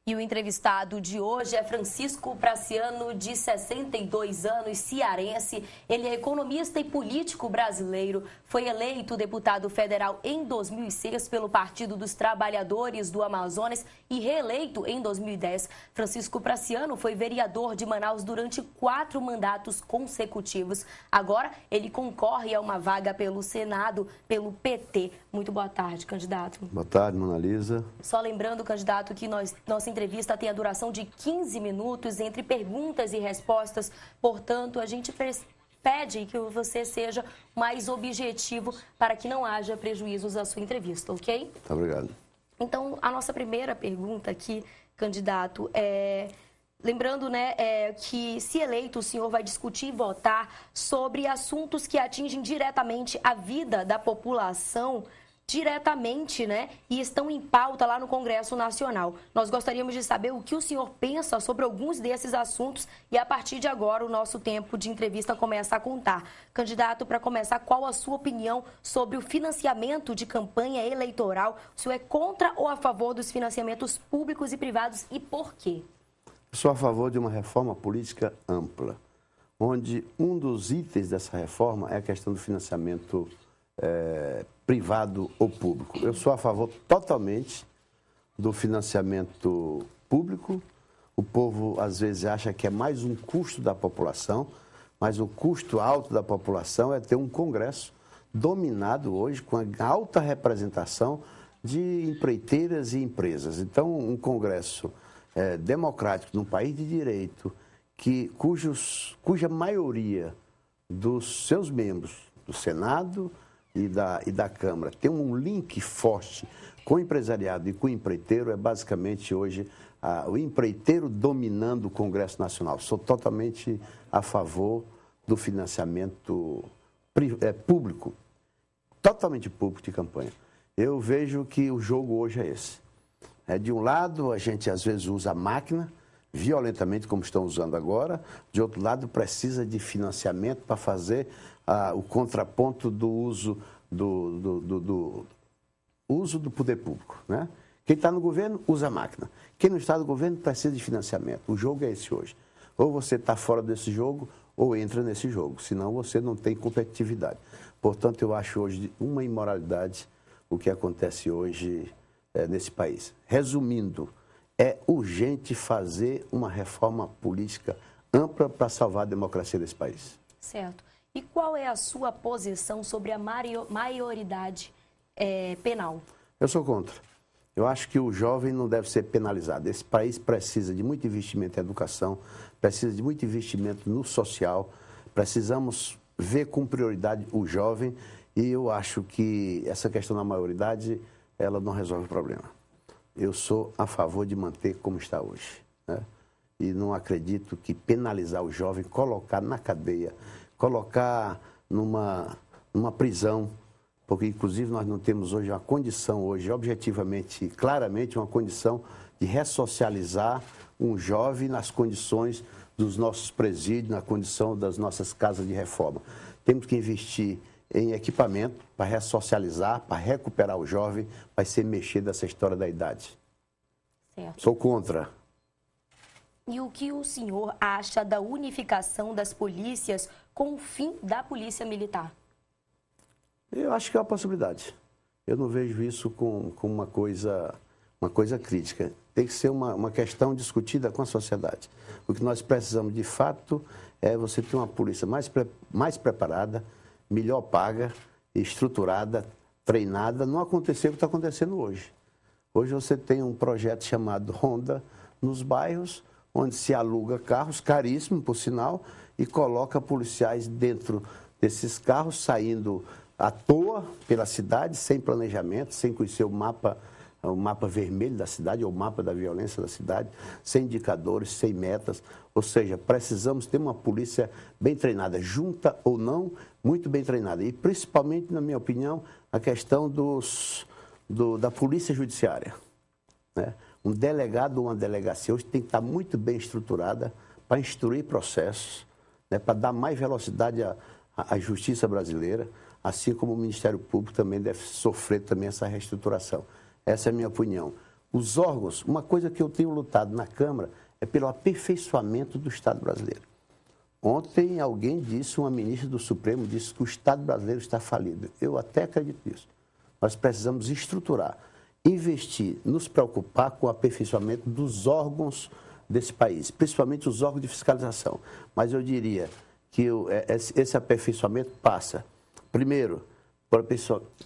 E o entrevistado de hoje é Francisco Praciano, de 62 anos, cearense. Ele é economista e político brasileiro. Foi eleito deputado federal em 2006 pelo Partido dos Trabalhadores do Amazonas e reeleito em 2010. Francisco Praciano foi vereador de Manaus durante 4 mandatos consecutivos. Agora, ele concorre a uma vaga pelo Senado, pelo PT. Muito boa tarde, candidato. Boa tarde, Mona Lisa. Só lembrando, candidato, que nossa entrevista tem a duração de 15 minutos entre perguntas e respostas. Portanto, a gente pede que você seja mais objetivo para que não haja prejuízos à sua entrevista, ok? Tá, obrigado. Então, a nossa primeira pergunta aqui, candidato, lembrando, que se eleito o senhor vai discutir e votar sobre assuntos que atingem diretamente a vida da população, diretamente, e estão em pauta lá no Congresso Nacional. Nós gostaríamos de saber o que o senhor pensa sobre alguns desses assuntos e a partir de agora o nosso tempo de entrevista começa a contar. Candidato, para começar, qual a sua opinião sobre o financiamento de campanha eleitoral? O senhor é contra ou a favor dos financiamentos públicos e privados e por quê? Eu sou a favor de uma reforma política ampla, onde um dos itens dessa reforma é a questão do financiamento privado ou público. Eu sou a favor totalmente do financiamento público. O povo, às vezes, acha que é mais um custo da população, mas o custo alto da população é ter um Congresso dominado hoje com a alta representação de empreiteiras e empresas. Então, um Congresso democrático, num país de direito, cuja maioria dos seus membros, do Senado e da Câmara, tem um link forte com o empresariado e com o empreiteiro, é basicamente hoje o empreiteiro dominando o Congresso Nacional. Sou totalmente a favor do financiamento público, totalmente público de campanha. Eu vejo que o jogo hoje é esse. De um lado, a gente às vezes usa a máquina, violentamente, como estão usando agora. De outro lado, precisa de financiamento para fazer o contraponto do uso uso do poder público, Quem está no governo usa a máquina. Quem não está no governo precisa de financiamento. O jogo é esse hoje. Ou você está fora desse jogo ou entra nesse jogo. Senão você não tem competitividade. Portanto, eu acho hoje uma imoralidade o que acontece hoje nesse país. Resumindo, é urgente fazer uma reforma política ampla para salvar a democracia desse país. Certo. E qual é a sua posição sobre a maioridade penal? Eu sou contra. Eu acho que o jovem não deve ser penalizado. Esse país precisa de muito investimento em educação, precisa de muito investimento no social. Precisamos ver com prioridade o jovem e eu acho que essa questão da maioridade, ela não resolve o problema. Eu sou a favor de manter como está hoje, E não acredito que penalizar o jovem, colocar na cadeia, colocar numa prisão, porque inclusive nós não temos hoje uma condição, objetivamente, claramente, uma condição de ressocializar um jovem nas condições dos nossos presídios, na condição das nossas casas de reforma. Temos que investir em equipamento para ressocializar, para recuperar o jovem, para se mexer dessa história da idade. Certo. Sou contra. E o que o senhor acha da unificação das polícias com o fim da polícia militar? Eu acho que é uma possibilidade. Eu não vejo isso com uma coisa crítica. Tem que ser uma questão discutida com a sociedade. O que nós precisamos, de fato, é você ter uma polícia mais preparada, melhor paga, estruturada, treinada. Não aconteceu o que está acontecendo hoje. Hoje você tem um projeto chamado Ronda nos bairros, onde se aluga carros, caríssimos, por sinal, e coloca policiais dentro desses carros, saindo à toa pela cidade, sem planejamento, sem conhecer o mapa vermelho da cidade, ou o mapa da violência da cidade, sem indicadores, sem metas. Ou seja, precisamos ter uma polícia bem treinada, junta ou não, muito bem treinada. E principalmente, na minha opinião, a questão da polícia judiciária, Um delegado ou uma delegacia hoje tem que estar muito bem estruturada para instruir processos, para dar mais velocidade à justiça brasileira, assim como o Ministério Público também deve sofrer também essa reestruturação. Essa é a minha opinião. Os órgãos, uma coisa que eu tenho lutado na Câmara é pelo aperfeiçoamento do Estado brasileiro. Ontem alguém disse, uma ministra do Supremo disse que o Estado brasileiro está falido. Eu até acredito nisso. Nós precisamos estruturar, investir, nos preocupar com o aperfeiçoamento dos órgãos desse país, principalmente os órgãos de fiscalização. Mas eu diria que esse aperfeiçoamento passa, primeiro, por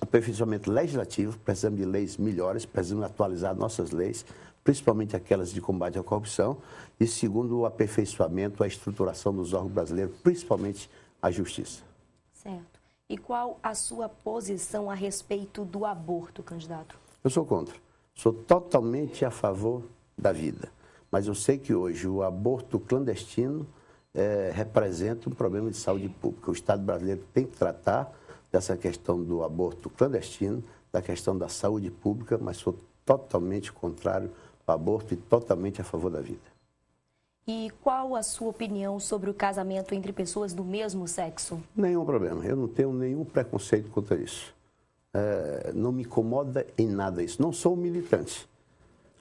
aperfeiçoamento legislativo, precisamos de leis melhores, precisamos atualizar nossas leis, principalmente aquelas de combate à corrupção, e segundo, o aperfeiçoamento, a estruturação dos órgãos brasileiros, principalmente a justiça. Certo. E qual a sua posição a respeito do aborto, candidato? Eu sou contra. Sou totalmente a favor da vida. Mas eu sei que hoje o aborto clandestino representa um problema de saúde pública. O Estado brasileiro tem que tratar dessa questão do aborto clandestino, da questão da saúde pública, mas sou totalmente contrário ao aborto e totalmente a favor da vida. E qual a sua opinião sobre o casamento entre pessoas do mesmo sexo? Nenhum problema. Eu não tenho nenhum preconceito contra isso. Não me incomoda em nada isso. Não sou um militante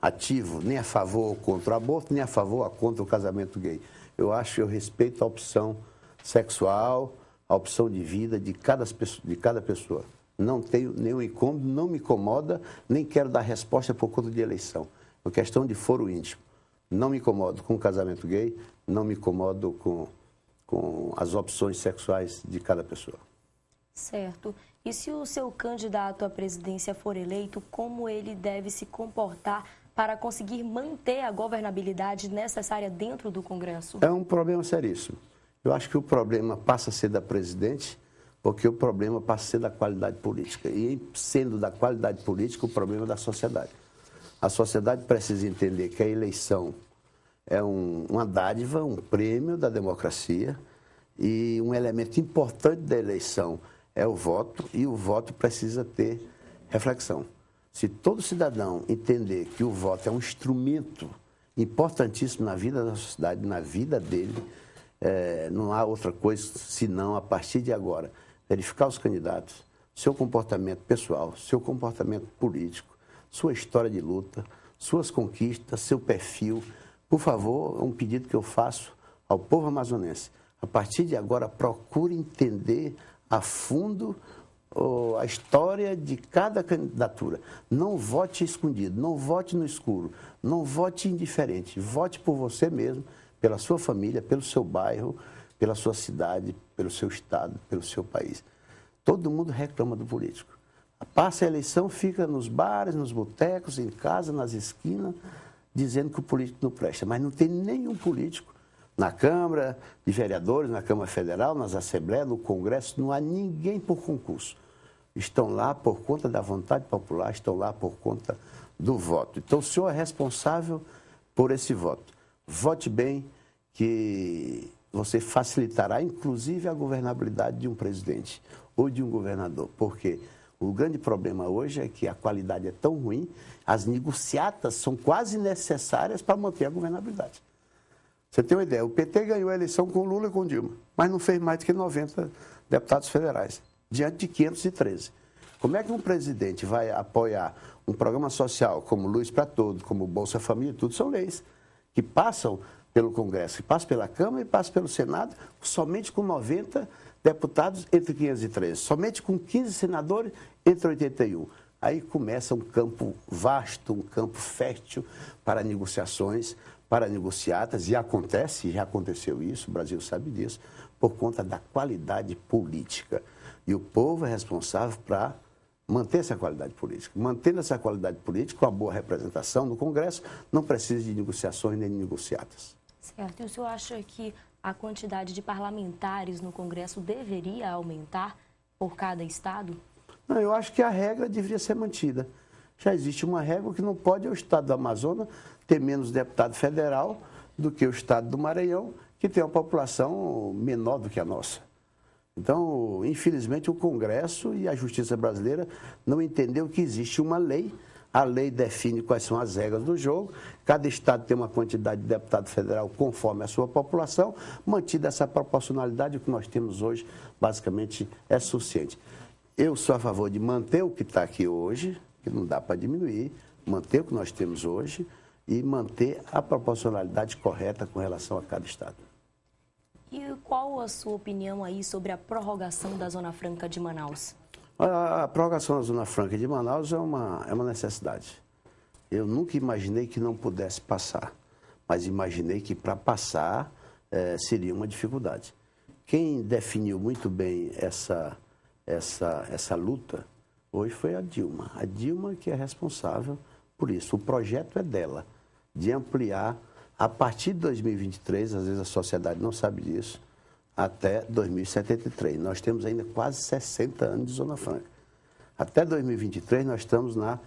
ativo, nem a favor ou contra o aborto, nem a favor ou contra o casamento gay. Eu respeito a opção sexual, a opção de vida de cada pessoa. Não tenho nenhum incômodo, não me incomoda, nem quero dar resposta por conta de eleição. É uma questão de foro íntimo. Não me incomodo com o casamento gay, não me incomodo com as opções sexuais de cada pessoa. Certo. E se o seu candidato à presidência for eleito, como ele deve se comportar para conseguir manter a governabilidade necessária dentro do Congresso? É um problema seríssimo. Eu acho que o problema passa a ser da presidente, porque o problema passa a ser da qualidade política. E sendo da qualidade política, o problema é da sociedade. A sociedade precisa entender que a eleição é uma dádiva, um prêmio da democracia, e um elemento importante da eleição é o voto, e o voto precisa ter reflexão. Se todo cidadão entender que o voto é um instrumento importantíssimo na vida da sociedade, na vida dele, não há outra coisa senão, a partir de agora, verificar os candidatos, seu comportamento pessoal, seu comportamento político, sua história de luta, suas conquistas, seu perfil. Por favor, é um pedido que eu faço ao povo amazonense. A partir de agora, procure entender a fundo a história de cada candidatura. Não vote escondido, não vote no escuro, não vote indiferente. Vote por você mesmo, pela sua família, pelo seu bairro, pela sua cidade, pelo seu estado, pelo seu país. Todo mundo reclama do político. Passa a eleição, fica nos bares, nos botecos, em casa, nas esquinas, dizendo que o político não presta. Mas não tem nenhum político na Câmara de Vereadores, na Câmara Federal, nas Assembleias, no Congresso, não há ninguém por concurso. Estão lá por conta da vontade popular, estão lá por conta do voto. Então, o senhor é responsável por esse voto. Vote bem, que você facilitará, inclusive, a governabilidade de um presidente ou de um governador. Porque o grande problema hoje é que a qualidade é tão ruim, as negociatas são quase necessárias para manter a governabilidade. Você tem uma ideia, o PT ganhou a eleição com Lula e com Dilma, mas não fez mais do que 90 deputados federais, diante de 513. Como é que um presidente vai apoiar um programa social como Luz para Todos, como Bolsa Família, tudo são leis que passam pelo Congresso, que passam pela Câmara e passam pelo Senado, somente com 90 deputados entre 513, somente com 15 senadores entre 81. Aí começa um campo vasto, um campo fértil para negociações, para negociatas, e acontece, já aconteceu isso, o Brasil sabe disso, por conta da qualidade política. E o povo é responsável para manter essa qualidade política. Mantendo essa qualidade política, com a boa representação no Congresso, não precisa de negociações nem de negociatas. Certo. E o senhor acha que a quantidade de parlamentares no Congresso deveria aumentar por cada estado? Não, eu acho que a regra deveria ser mantida. Já existe uma regra que não pode o estado do Amazonas ter menos deputado federal do que o estado do Maranhão, que tem uma população menor do que a nossa. Então, infelizmente, o Congresso e a Justiça brasileira não entenderam que existe uma lei. A lei define quais são as regras do jogo. Cada estado tem uma quantidade de deputado federal conforme a sua população. Mantida essa proporcionalidade, o que nós temos hoje, basicamente, é suficiente. Eu sou a favor de manter o que está aqui hoje, que não dá para diminuir, manter o que nós temos hoje e manter a proporcionalidade correta com relação a cada estado. E qual a sua opinião aí sobre a prorrogação da Zona Franca de Manaus? A prorrogação da Zona Franca de Manaus é uma necessidade. Eu nunca imaginei que não pudesse passar, mas imaginei que para passar seria uma dificuldade. Quem definiu muito bem essa luta hoje foi a Dilma. A Dilma que é responsável por isso. O projeto é dela, de ampliar a partir de 2023, às vezes a sociedade não sabe disso, até 2073. Nós temos ainda quase 60 anos de Zona Franca. Até 2023 nós estamos na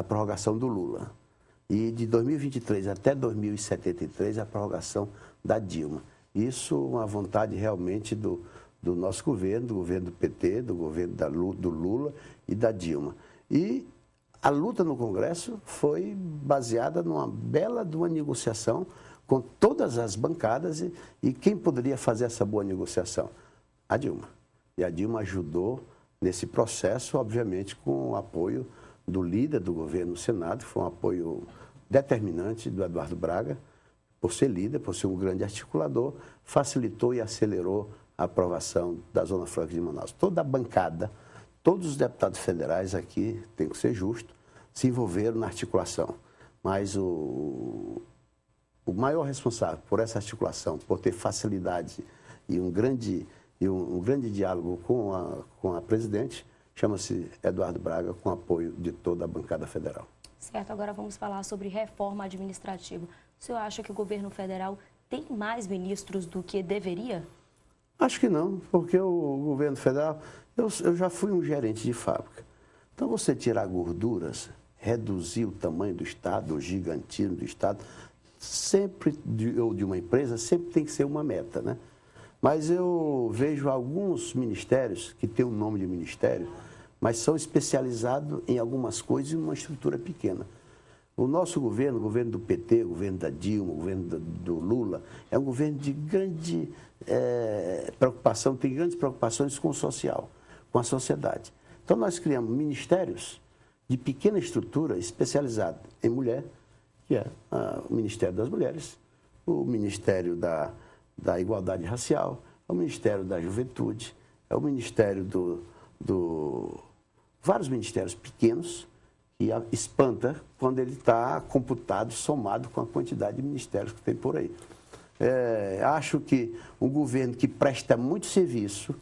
prorrogação do Lula. E de 2023 até 2073 a prorrogação da Dilma. Isso é uma vontade realmente do nosso governo, do governo do PT, do governo do Lula e da Dilma. E a luta no Congresso foi baseada numa bela de uma negociação com todas as bancadas e quem poderia fazer essa boa negociação? A Dilma. E a Dilma ajudou nesse processo, obviamente, com o apoio do líder do governo no Senado, que foi um apoio determinante do Eduardo Braga, por ser líder, por ser um grande articulador, facilitou e acelerou a aprovação da Zona Franca de Manaus. Toda a bancada, todos os deputados federais aqui, tem que ser justo, se envolveram na articulação. Mas o maior responsável por essa articulação, por ter facilidade e um grande diálogo com a presidente, chama-se Eduardo Braga, com apoio de toda a bancada federal. Certo, agora vamos falar sobre reforma administrativa. O senhor acha que o governo federal tem mais ministros do que deveria? Acho que não, porque o governo federal... Eu já fui um gerente de fábrica. Então, você tirar gorduras, reduzir o tamanho do Estado, o gigantismo do Estado, sempre, ou de uma empresa, sempre tem que ser uma meta, né? Mas eu vejo alguns ministérios que têm o nome de ministério, mas são especializados em algumas coisas e uma estrutura pequena. O nosso governo, o governo do PT, o governo da Dilma, o governo do Lula, é um governo de grande preocupação, tem grandes preocupações com o social, com a sociedade. Então, nós criamos ministérios de pequena estrutura especializados em mulher, que é o Ministério das Mulheres, o Ministério da Igualdade Racial, o Ministério da Juventude, é o Ministério vários ministérios pequenos, que espanta quando ele está computado, somado com a quantidade de ministérios que tem por aí. Acho que um governo que presta muito serviço,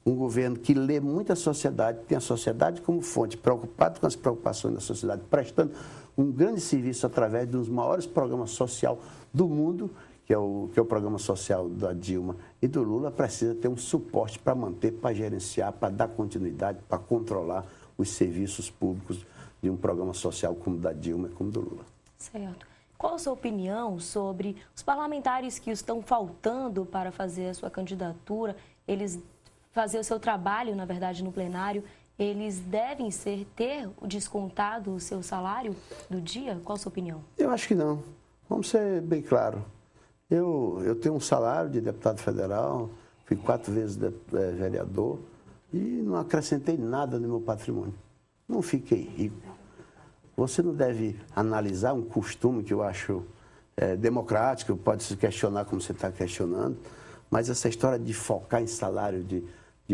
um governo que lê muita sociedade, tem a sociedade como fonte, preocupado com as preocupações da sociedade, prestando um grande serviço através dos maiores programas sociais do mundo, que é o programa social da Dilma e do Lula, precisa ter um suporte para manter, para gerenciar, para dar continuidade, para controlar os serviços públicos de um programa social como o da Dilma e como o do Lula. Certo. Qual a sua opinião sobre os parlamentares que estão faltando para fazer a sua candidatura? Eles fazer o seu trabalho, na verdade, no plenário, eles devem ter descontado o seu salário do dia? Qual a sua opinião? Eu acho que não. Vamos ser bem claros. Eu tenho um salário de deputado federal, fui 4 vezes vereador e não acrescentei nada no meu patrimônio. Não fiquei rico. Você não deve analisar um costume que eu acho democrático, pode se questionar como você está questionando, mas essa história de focar em salário de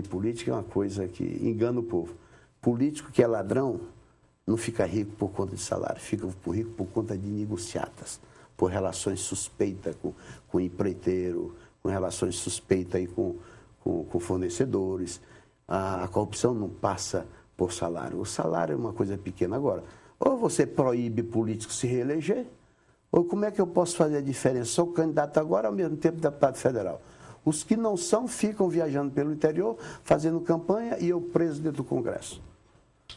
política é uma coisa que engana o povo. Político que é ladrão não fica rico por conta de salário, fica rico por conta de negociatas, por relações suspeitas com empreiteiro, com relações suspeitas aí com fornecedores. A corrupção não passa por salário. O salário é uma coisa pequena. Agora, ou você proíbe político se reeleger, ou como é que eu posso fazer a diferença? Sou candidato agora, ao mesmo tempo deputado federal. Os que não são ficam viajando pelo interior, fazendo campanha e eu preso dentro do Congresso.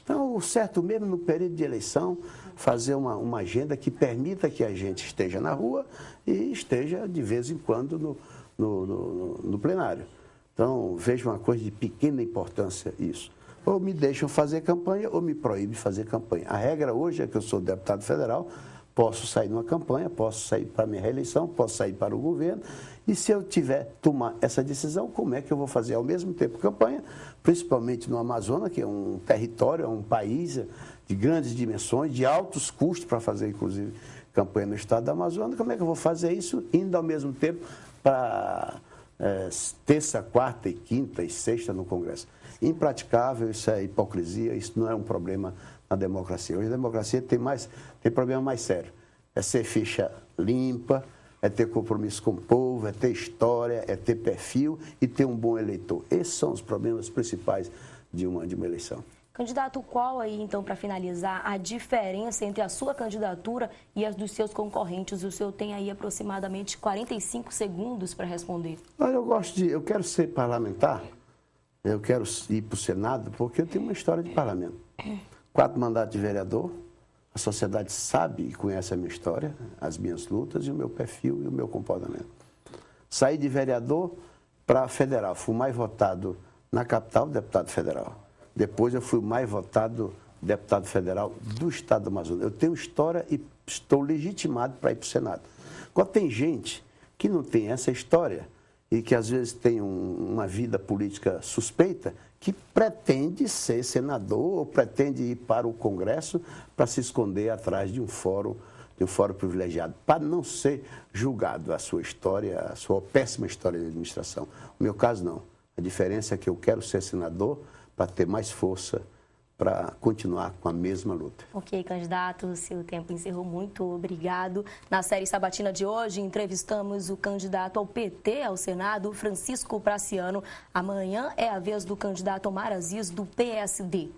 Então, o certo mesmo no período de eleição, fazer uma agenda que permita que a gente esteja na rua e esteja de vez em quando no plenário. Então, vejo uma coisa de pequena importância isso. Ou me deixam fazer campanha ou me proíbem fazer campanha. A regra hoje é que eu sou deputado federal, posso sair numa campanha, posso sair para a minha reeleição, posso sair para o governo. E se eu tomar essa decisão, como é que eu vou fazer ao mesmo tempo campanha, principalmente no Amazonas, que é um território, é um país, de grandes dimensões, de altos custos para fazer, inclusive, campanha no estado da Amazônia. Como é que eu vou fazer isso indo ao mesmo tempo para terça, quarta e quinta e sexta no Congresso? Impraticável, isso é hipocrisia, isso não é um problema na democracia. Hoje a democracia tem problema mais sério. É ser ficha limpa, é ter compromisso com o povo, é ter história, é ter perfil e ter um bom eleitor. Esses são os problemas principais de uma eleição. Candidato, qual aí, então, para finalizar, a diferença entre a sua candidatura e as dos seus concorrentes? O senhor tem aí aproximadamente 45 segundos para responder. Olha, eu quero ser parlamentar, eu quero ir para o Senado, porque eu tenho uma história de parlamento. 4 mandatos de vereador, a sociedade sabe e conhece a minha história, as minhas lutas e o meu perfil e o meu comportamento. Saí de vereador para federal, fui mais votado na capital, deputado federal. Depois eu fui o mais votado deputado federal do estado do Amazonas. Eu tenho história e estou legitimado para ir para o Senado. Agora tem gente que não tem essa história e que às vezes tem uma vida política suspeita, que pretende ser senador ou pretende ir para o Congresso para se esconder atrás de um fórum privilegiado, para não ser julgado a sua história, a sua péssima história de administração. No meu caso, não. A diferença é que eu quero ser senador para ter mais força para continuar com a mesma luta. Ok, candidato, o seu tempo encerrou. Muito obrigado. Na série sabatina de hoje, entrevistamos o candidato ao PT ao Senado, Francisco Praciano. Amanhã é a vez do candidato Omar Aziz, do PSD.